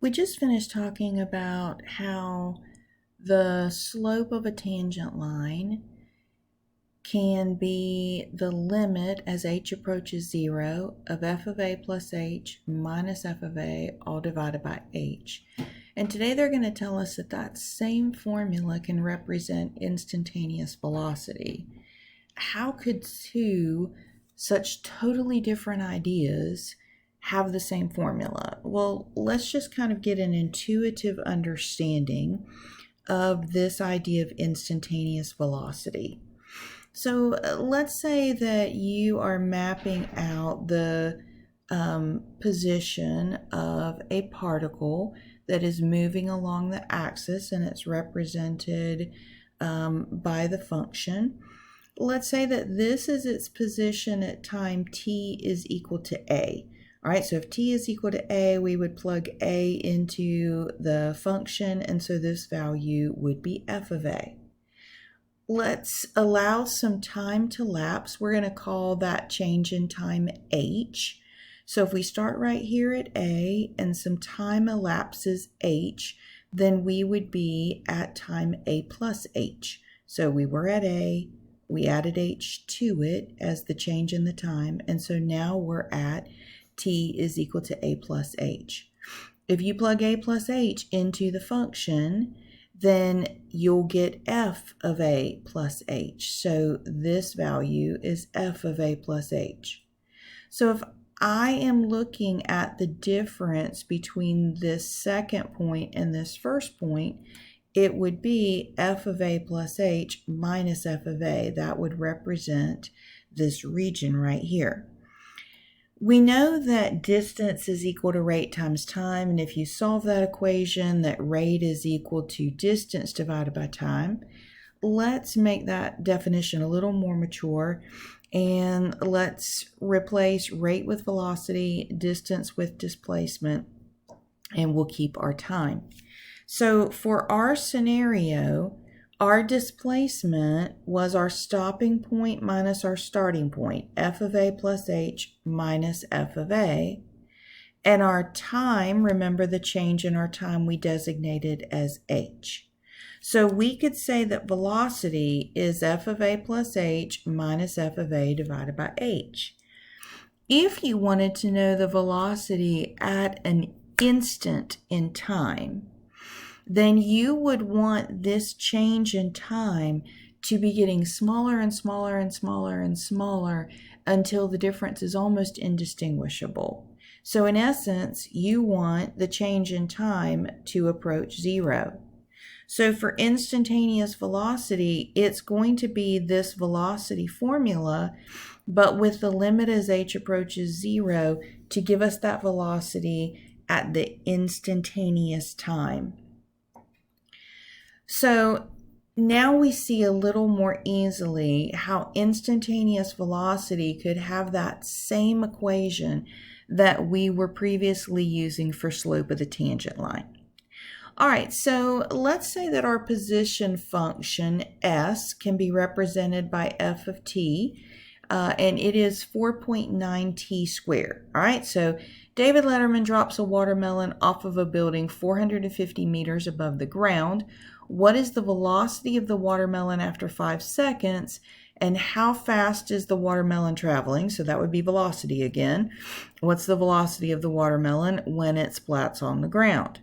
We just finished talking about how the slope of a tangent line can be the limit as h approaches 0 of f of a plus h minus f of a all divided by h. And today they're going to tell us that that same formula can represent instantaneous velocity. How could two such totally different ideas have the same formula? Well, let's just kind of get an intuitive understanding of this idea of instantaneous velocity. So let's say that you are mapping out the position of a particle that is moving along the axis, and it's represented by the function. Let's say that this is its position at time t is equal to a. All right, so if t is equal to a, we would plug a into the function, and so this value would be f of a. Let's allow some time to lapse. We're going to call that change in time h. So if we start right here at a and some time elapses h, then we would be at time a plus h. So we were at a, we added h to it as the change in the time, and so now we're at t is equal to a plus h. If you plug a plus h into the function, then you'll get f of a plus h. So this value is f of a plus h. So if I am looking at the difference between this second point and this first point, it would be f of a plus h minus f of a. That would represent this region right here. We know that distance is equal to rate times time, and if you solve that equation, that rate is equal to distance divided by time. Let's make that definition a little more mature, and let's replace rate with velocity, distance with displacement, and we'll keep our time. So for our scenario, our displacement was our stopping point minus our starting point, f of a plus h minus f of a. And our time, remember the change in our time we designated as h. So we could say that velocity is f of a plus h minus f of a divided by h. If you wanted to know the velocity at an instant in time, then you would want this change in time to be getting smaller and smaller and smaller and smaller until the difference is almost indistinguishable. So in essence, you want the change in time to approach 0. So for instantaneous velocity, it's going to be this velocity formula, but with the limit as h approaches 0 to give us that velocity at the instantaneous time. So now we see a little more easily how instantaneous velocity could have that same equation that we were previously using for slope of the tangent line. All right, so let's say that our position function s can be represented by f of t, and it is 4.9 t squared. All right, so David Letterman drops a watermelon off of a building 450 meters above the ground. What is the velocity of the watermelon after 5 seconds, and how fast is the watermelon traveling? So that would be velocity again. What's the velocity of the watermelon when it splats on the ground?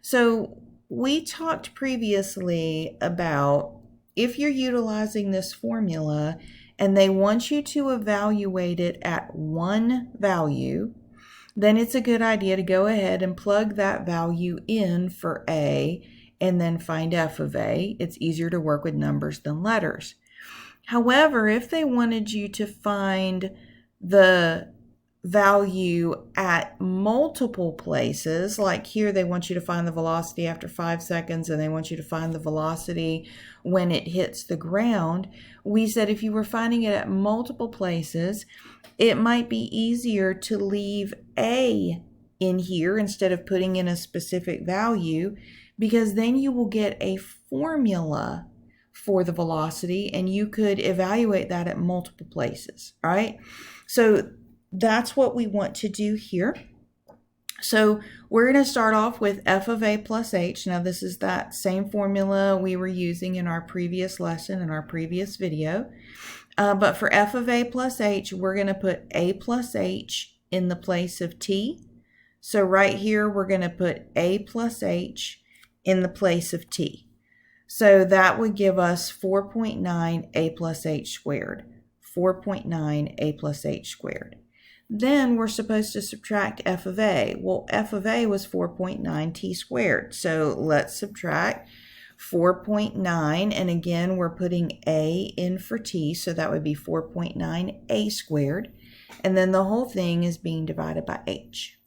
So we talked previously about if you're utilizing this formula and they want you to evaluate it at one value, then it's a good idea to go ahead and plug that value in for a and then find f of a. It's easier to work with numbers than letters. However, if they wanted you to find the value at multiple places, like here they want you to find the velocity after 5 seconds and they want you to find the velocity when it hits the ground, we said if you were finding it at multiple places, it might be easier to leave a in here instead of putting in a specific value, because then you will get a formula for the velocity and you could evaluate that at multiple places, all right? So that's what we want to do here. So we're going to start off with f of a plus h. Now this is that same formula we were using in our previous lesson, in our previous video. But for f of a plus h, we're going to put a plus h in the place of t. So right here, we're going to put a plus h in the place of t. So that would give us 4.9 a plus h squared. 4.9 a plus h squared. Then we're supposed to subtract f of a. Well, f of a was 4.9 t squared. So let's subtract 4.9. And again, we're putting a in for t. So that would be 4.9 a squared. And then the whole thing is being divided by h.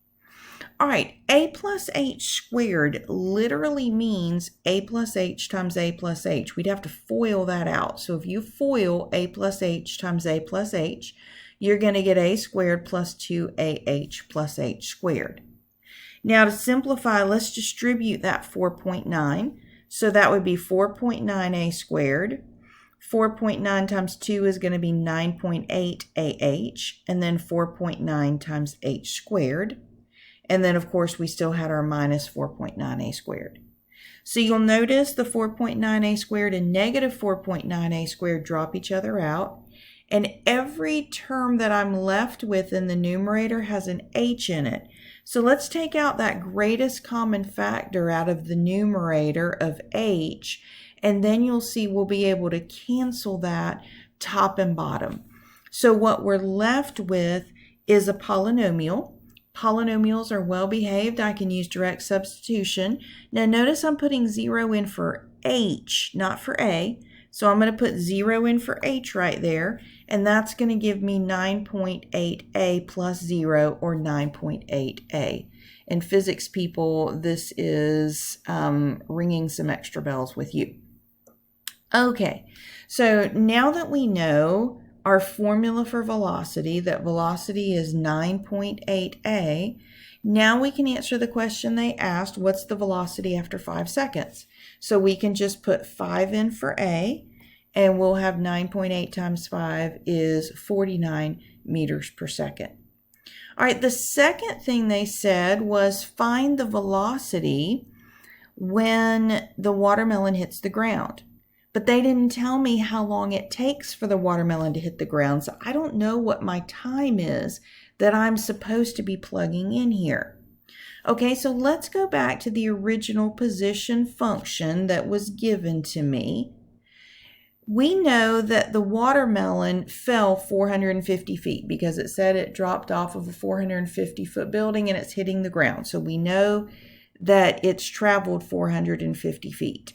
All right, a plus h squared literally means a plus h times a plus h. We'd have to FOIL that out. So if you FOIL a plus h times a plus h, you're going to get a squared plus 2ah plus h squared. Now to simplify, let's distribute that 4.9. So that would be 4.9a squared. 4.9 times 2 is going to be 9.8 ah, and then 4.9 times h squared. And then, of course, we still had our minus 4.9a squared. So you'll notice the 4.9a squared and negative 4.9a squared drop each other out. And every term that I'm left with in the numerator has an h in it. So let's take out that greatest common factor out of the numerator of h. And then you'll see we'll be able to cancel that top and bottom. So what we're left with is a polynomial. Polynomials are well behaved. I can use direct substitution. Now notice I'm putting 0 in for h, not for a. So I'm going to put 0 in for h right there. And that's going to give me 9.8a plus 0, or 9.8a. And physics people, this is ringing some extra bells with you. Okay, so now that we know our formula for velocity, that velocity is 9.8a. Now we can answer the question they asked, what's the velocity after 5 seconds? So we can just put 5 in for a, and we'll have 9.8 times 5 is 49 meters per second. All right, the second thing they said was find the velocity when the watermelon hits the ground. But they didn't tell me how long it takes for the watermelon to hit the ground, so I don't know what my time is that I'm supposed to be plugging in here. Okay, so let's go back to the original position function that was given to me. We know that the watermelon fell 450 feet because it said it dropped off of a 450-foot building and it's hitting the ground. So we know that it's traveled 450 feet.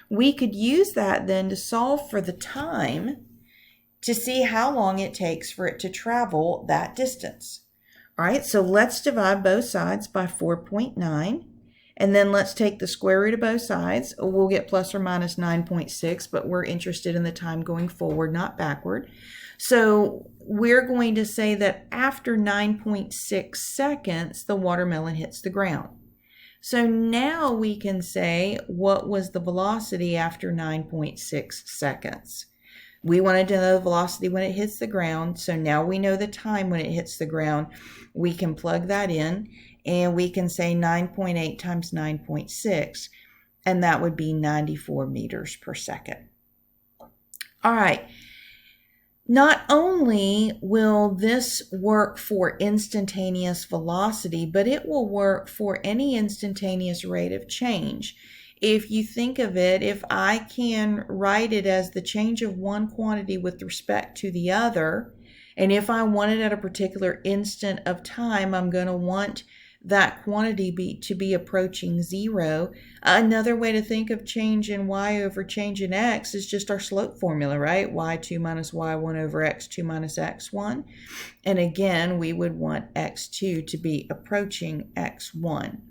We could use that then to solve for the time to see how long it takes for it to travel that distance. All right, so let's divide both sides by 4.9, and then let's take the square root of both sides. We'll get plus or minus 9.6, but we're interested in the time going forward, not backward. So we're going to say that after 9.6 seconds, the watermelon hits the ground. So now we can say what was the velocity after 9.6 seconds. We wanted to know the velocity when it hits the ground, so now we know the time when it hits the ground. We can plug that in, and we can say 9.8 times 9.6, and that would be 94 meters per second. All right. Not only will this work for instantaneous velocity, but it will work for any instantaneous rate of change. If you think of it, if I can write it as the change of one quantity with respect to the other, and if I want it at a particular instant of time, I'm going to want that quantity to be approaching 0. Another way to think of change in y over change in x is just our slope formula, right? y2 minus y1 over x2 minus x1. And again, we would want x2 to be approaching x1.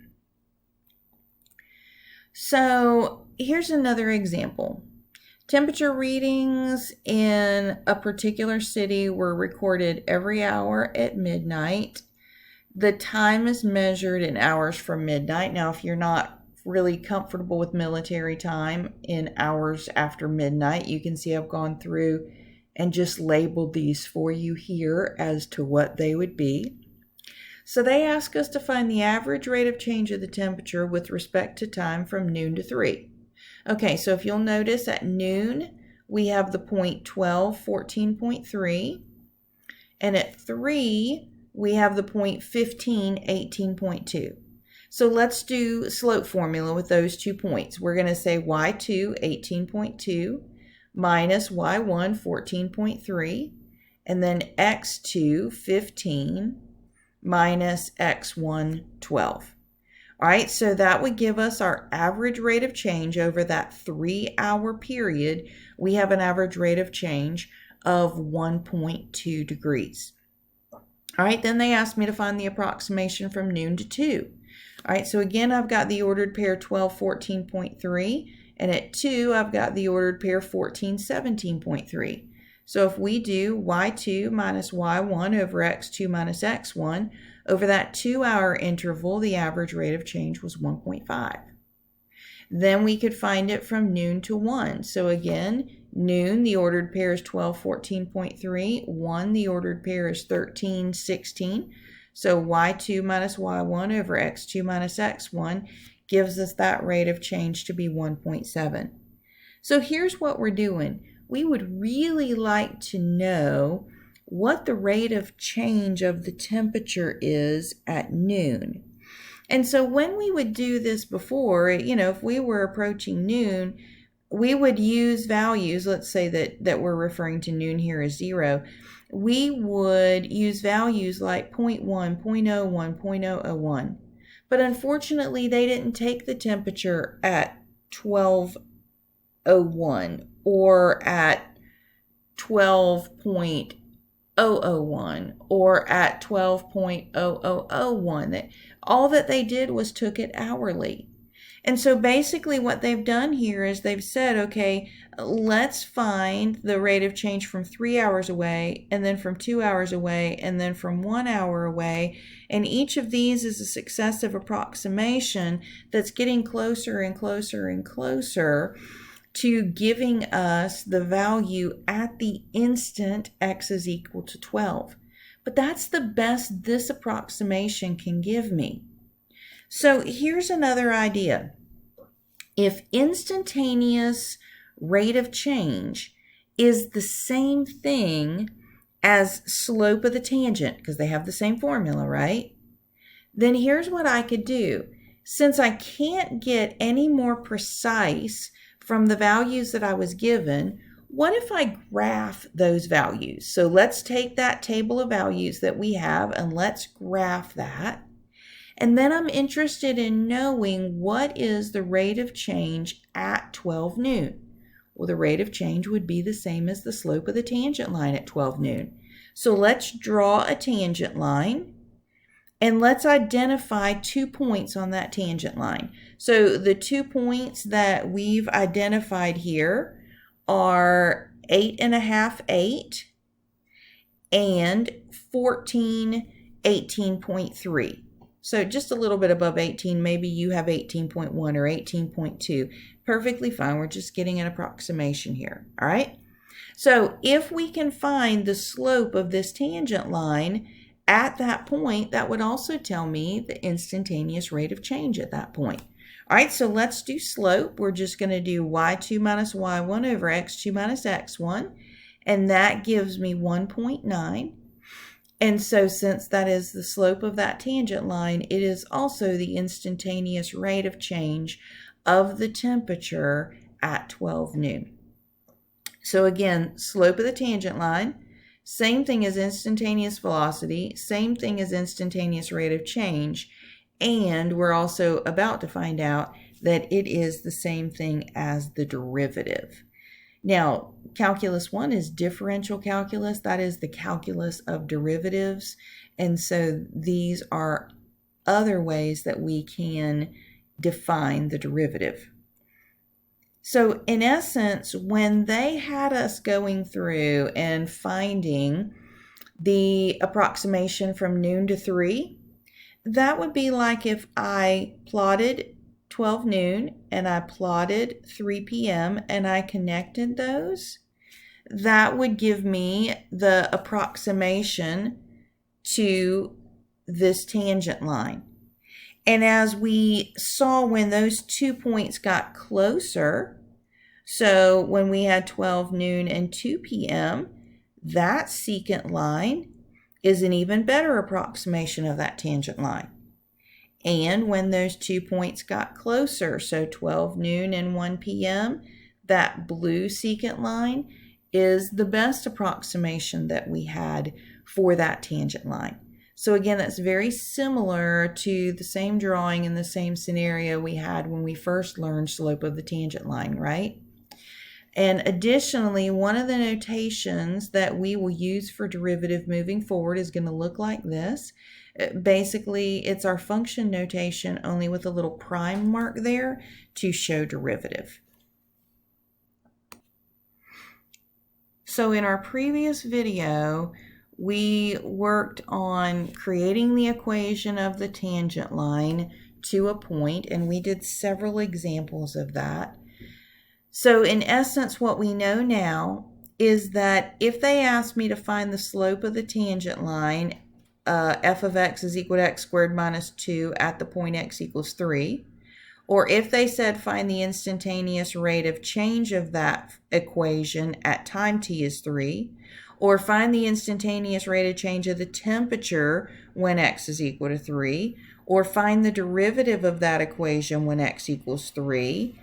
So here's another example. Temperature readings in a particular city were recorded every hour at midnight. The time is measured in hours from midnight. Now, if you're not really comfortable with military time in hours after midnight, you can see I've gone through and just labeled these for you here as to what they would be. So they ask us to find the average rate of change of the temperature with respect to time from noon to 3. Okay, so if you'll notice at noon, we have the point 12, 14.3. And at 3, we have the point 15, 18.2. So let's do slope formula with those 2 points. We're going to say y2, 18.2, minus y1, 14.3, and then x2, 15, minus x1, 12. All right, so that would give us our average rate of change over that 3-hour period. We have an average rate of change of 1.2 degrees. All right, then they asked me to find the approximation from noon to 2. All right, so again, I've got the ordered pair 12, 14.3, and at 2, I've got the ordered pair 14, 17.3. So if we do y2 minus y1 over x2 minus x1, over that 2-hour interval, the average rate of change was 1.5. Then we could find it from noon to 1. So again, noon, the ordered pair is 12, 14.3. 1, the ordered pair is 13, 16. So y2 minus y1 over x2 minus x1 gives us that rate of change to be 1.7. So here's what we're doing. We would really like to know what the rate of change of the temperature is at noon. And so when we would do this before, if we were approaching noon, we would use values. Let's say that we're referring to noon here as 0. We would use values like 0.1, 0.01, 0.001. But unfortunately, they didn't take the temperature at 12:01 or at 12.001 or at 12.0001. All that they did was took it hourly. And so basically what they've done here is they've said, okay, let's find the rate of change from 3 hours away, and then from 2 hours away, and then from 1 hour away. And each of these is a successive approximation that's getting closer and closer and closer to giving us the value at the instant x is equal to 12. But that's the best this approximation can give me. So here's another idea. If instantaneous rate of change is the same thing as slope of the tangent, because they have the same formula, right? Then here's what I could do. Since I can't get any more precise from the values that I was given, what if I graph those values? So let's take that table of values that we have and let's graph that. And then I'm interested in knowing what is the rate of change at 12 noon. Well, the rate of change would be the same as the slope of the tangent line at 12 noon. So let's draw a tangent line and let's identify 2 points on that tangent line. So the 2 points that we've identified here are 8.5, 8 and 14, 18.3. So just a little bit above 18, maybe you have 18.1 or 18.2. Perfectly fine. We're just getting an approximation here. All right. So if we can find the slope of this tangent line at that point, that would also tell me the instantaneous rate of change at that point. All right, so let's do slope. We're just going to do y2 minus y1 over x2 minus x1, and that gives me 1.9. And so since that is the slope of that tangent line, it is also the instantaneous rate of change of the temperature at 12 noon. So again, slope of the tangent line, same thing as instantaneous velocity, same thing as instantaneous rate of change, and we're also about to find out that it is the same thing as the derivative. Now, calculus 1 is differential calculus. That is the calculus of derivatives. And so these are other ways that we can define the derivative. So in essence, when they had us going through and finding the approximation from noon to 3, that would be like if I plotted 12 noon and I plotted 3 p.m. and I connected those. That would give me the approximation to this tangent line. And as we saw when those 2 points got closer, so when we had 12 noon and 2 p.m., that secant line is an even better approximation of that tangent line. And when those 2 points got closer, so 12 noon and 1 p.m., that blue secant line is the best approximation that we had for that tangent line. So again, that's very similar to the same drawing and the same scenario we had when we first learned slope of the tangent line, right? And additionally, one of the notations that we will use for derivative moving forward is going to look like this. Basically, it's our function notation only with a little prime mark there to show derivative. So in our previous video, we worked on creating the equation of the tangent line to a point, and we did several examples of that. So in essence, what we know now is that if they ask me to find the slope of the tangent line, f of x is equal to x squared minus 2 at the point x equals 3, or if they said find the instantaneous rate of change of that equation at time t is 3, or find the instantaneous rate of change of the temperature when x is equal to 3, or find the derivative of that equation when x equals 3.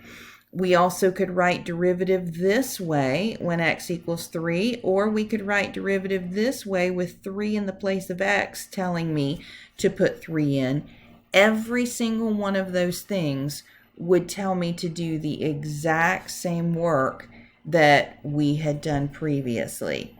We also could write derivative this way when x equals 3, or we could write derivative this way with 3 in the place of x telling me to put 3 in. Every single one of those things would tell me to do the exact same work that we had done previously.